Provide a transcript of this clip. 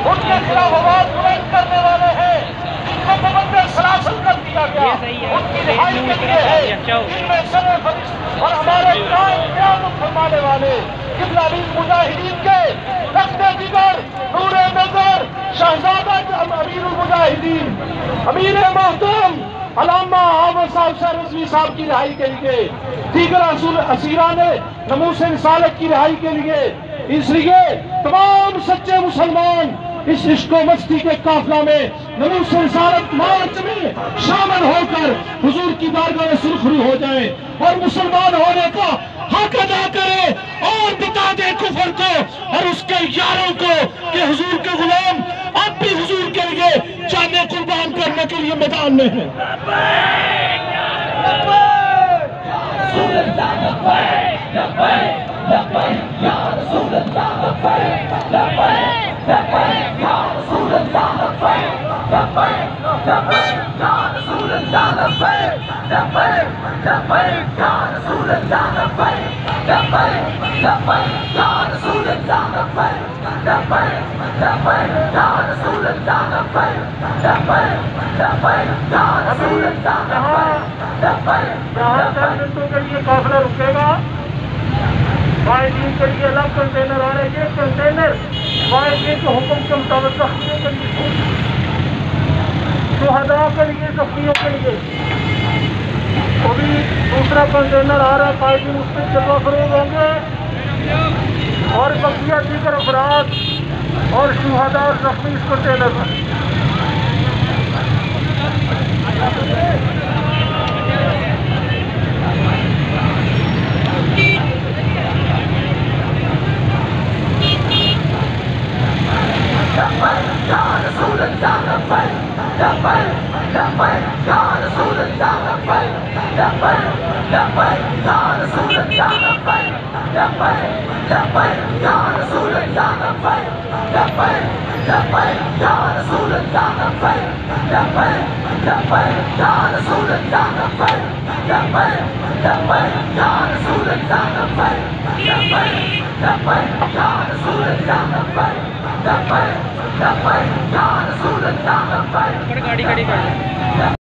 उनके खिलाफ आवाज बुलंद करने वाले हैं, जिनको मुकद्दर सलासल कर दिया गया, उनकी रिहाई के लिए है। इनमें सरे फरिश्त और हमारे क़यामत फरमाने वाले किबलालीन मुजाहिदीन के रखते जिगर नूरे नजर शहजादा अमीरुल मुजाहिदीन अमीर मोहतरम अल्लामा आमर साहब शाह रज़वी साहब की रिहाई के लिए, दीगर असीरा ने नमूस रिसालत की रिहाई के लिए, इसलिए तमाम सच्चे मुसलमान इस इश्क मस्ती के काफिला में नमूस रिसालत मार्च में शामिल होकर हुजूर की बारगाह में सुरखरू हो जाए और मुसलमान होने का हक अदा करे और बता दे कुफर को और उसके यारों को कि हुजूर के गुलाम अब भी हुजूर के लिए जाने कुर्बान करने के लिए मैदान में है। काफिला रुकेगा, वाहिदीन के लिए अलग कंटेनर आ रहे हैं। ये कंटेनर वाहिदीन के हुक्म के मुताबिक जख्मियों के लिए, शुहदा के लिए, जख्मियों के लिए। अभी दूसरा कंटेनर आ रहा है, वाहिदीन उस पर जलवा फरोग होंगे और बकिया दीगर अफराद और शुहदा और जख्मी इस कंटेनर में। गाड़ी खड़ी कर